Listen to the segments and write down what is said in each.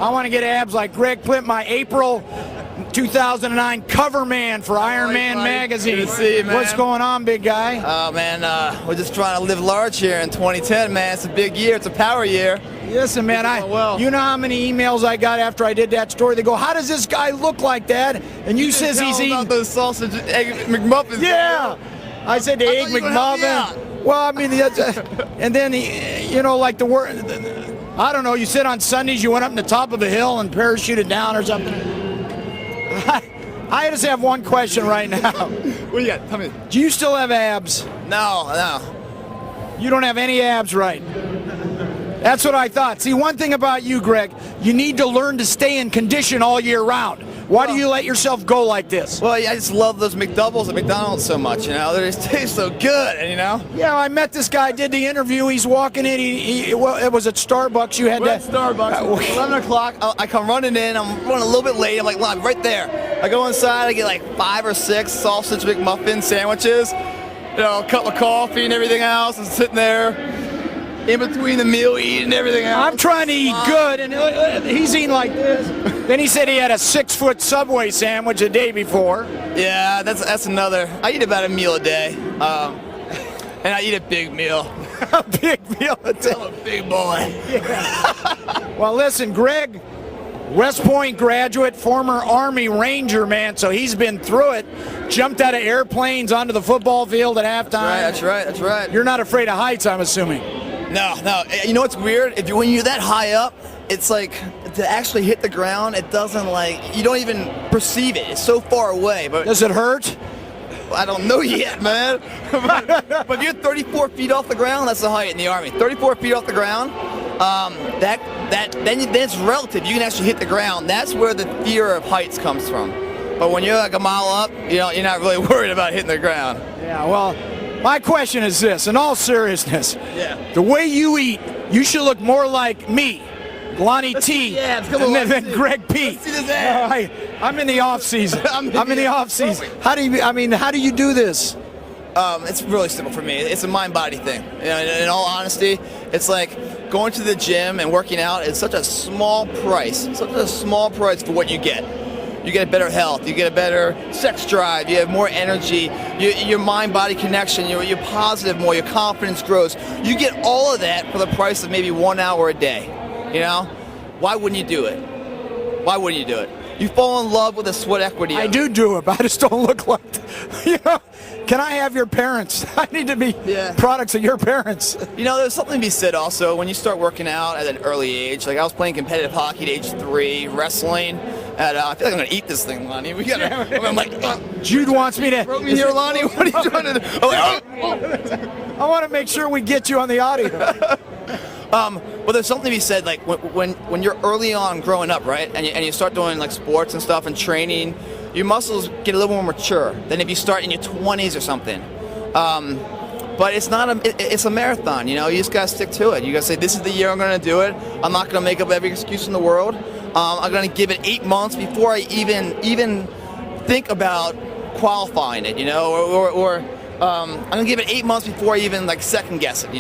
I want to get abs like Greg Plitt, my April 2009 cover man for Iron Man magazine. Good to see you, man. What's going on, big guy? Oh, man, we're just trying to live large here in 2010, man. It's a big year. It's a power year. Listen, man, you know how many emails I got after I did that story? They go, how does this guy look like that? And you says he's eating about those sausage egg McMuffins. Yeah. I said the egg McMuffin. Well, I mean, and then, you know, like the word, I don't know, you said on Sundays you went up in the top of a hill and parachuted down or something. I just have one question right now. What do you got? Tell me. Do you still have abs? No. You don't have any abs, right? That's what I thought. See, one thing about you, Greg, you need to learn to stay in condition all year round. Why do you let yourself go like this? Well, I just love those McDoubles at McDonald's so much, you know. They just taste so good, you know. Yeah, I met this guy, did the interview. He's walking in. Well, it was at Starbucks. You had We're at Starbucks. 11 o'clock. I come running in. I'm running a little bit late. I'm like, "Lon, right there." I go inside. I get like 5 or 6 sausage McMuffin sandwiches, you know, a cup of coffee and everything else, and sitting there in between the meal, eating everything else. I'm trying to eat good, and he's eating like this. Then he said he had a 6-foot Subway sandwich a day before. Yeah, that's another. I eat about a meal a day, and I eat a big meal. A big meal a day. I'm a big boy. Yeah. Well, listen, Greg, West Point graduate, former Army Ranger, man, so he's been through it. Jumped out of airplanes onto the football field at halftime. That's right. You're not afraid of heights, I'm assuming. No. You know what's weird? When you're that high up, it's like to actually hit the ground, it doesn't you don't even perceive it. It's so far away. But does it hurt? I don't know yet, man. but if you're 34 feet off the ground, that's the height in the Army. 34 feet off the ground, then it's relative. You can actually hit the ground. That's where the fear of heights comes from. But when you're like a mile up, you're not really worried about hitting the ground. Yeah, well, my question is this, in all seriousness. Yeah. The way you eat, you should look more like me, Lonnie T, than Greg P. I'm in the off season. I'm in the off season. How do you do this? It's really simple for me. It's a mind-body thing. In all honesty, it's like going to the gym and working out is such a small price for what you get. You get better health, you get a better sex drive, you have more energy, your mind-body connection, you're positive more, your confidence grows. You get all of that for the price of maybe 1 hour a day, you know? Why wouldn't you do it? Why wouldn't you do it? You fall in love with the sweat equity. I do it, but I just don't look like, can I have your parents? I need to be products of your parents. There's something to be said also when you start working out at an early age. Like I was playing competitive hockey at age 3, wrestling. And I feel like I'm gonna eat this thing, Lonnie. I'm like, Jude wants me to. Throw me here, Lonnie. What are you trying to do? I want to make sure we get you on the audio. Well, there's something to be said, like when you're early on growing up, right, and you start doing like sports and stuff and training, your muscles get a little more mature than if you start in your 20s or something. But it's not it's a marathon, you just gotta stick to it. You gotta say, this is the year I'm gonna do it. I'm not gonna make up every excuse in the world. I'm gonna give it 8 months before I even think about qualifying it, or I'm gonna give it 8 months before I even second guess it,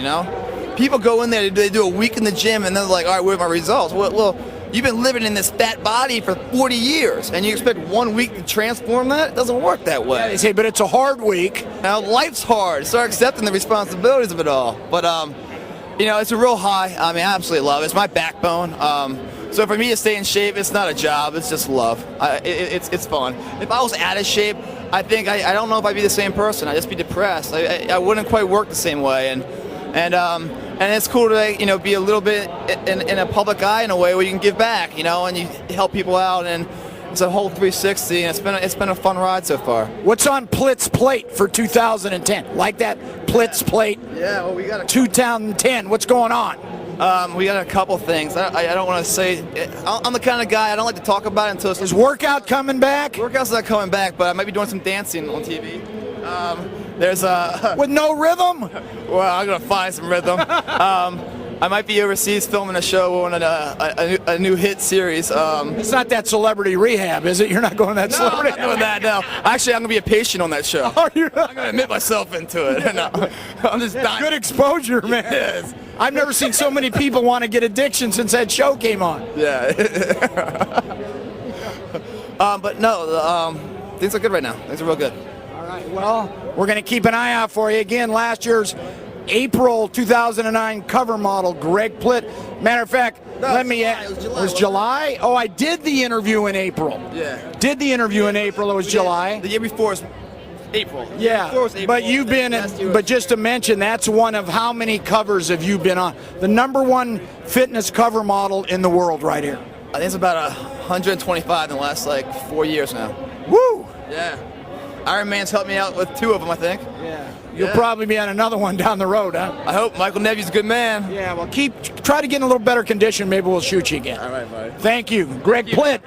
People go in there, they do a week in the gym, and they're like, all right, where are my results? Well, you've been living in this fat body for 40 years, and you expect 1 week to transform that? It doesn't work that way. Yeah, they say, but it's a hard week. Now, life's hard. Start accepting the responsibilities of it all. But, it's a real high. I mean, I absolutely love it. It's my backbone. So for me to stay in shape, it's not a job. It's just love. It's fun. If I was out of shape, I think I don't know if I'd be the same person. I'd just be depressed. I wouldn't quite work the same way. And it's cool to be a little bit in a public eye in a way where you can give back, and you help people out, and it's a whole 360, and it's been a fun ride so far. What's on Plitt's plate for 2010? Like that Plitt's plate? Yeah, well, we got 2010. What's going on? We got a couple things. I don't want to say. I'm the kind of guy I don't like to talk about it until it's. Is workout coming back? Workout's not coming back, but I might be doing some dancing on TV. There's with no rhythm. Well, I'm gonna find some rhythm. I might be overseas filming a show on a new hit series. It's not that Celebrity Rehab, is it? You're not going that Celebrity? I'm not doing that. No, actually, I'm gonna be a patient on that show. Oh, you're not? I'm gonna admit myself into it. No, I'm just dying. Good exposure, man. Yes. I've never seen so many people want to get addiction since that show came on. Yeah. But no, things are good right now. Things are real good. All right. Well, we're going to keep an eye out for you. Again, last year's April 2009 cover model, Greg Plitt. Matter of fact, it was July? Oh, I did the interview in April. Yeah. Did the interview in April. It was July. The year before was April. Yeah. But you've been, but just to mention, that's one of how many covers have you been on? The #1 fitness cover model in the world right here. I think it's about 125 in the last like 4 years now. Woo! Yeah. Iron Man's helped me out with 2 of them, I think. Yeah. You'll probably be on another one down the road, huh? I hope. Michael Nevy's a good man. Yeah, well, try to get in a little better condition. Maybe we'll shoot you again. All right, buddy. Thank you. Greg Plitt.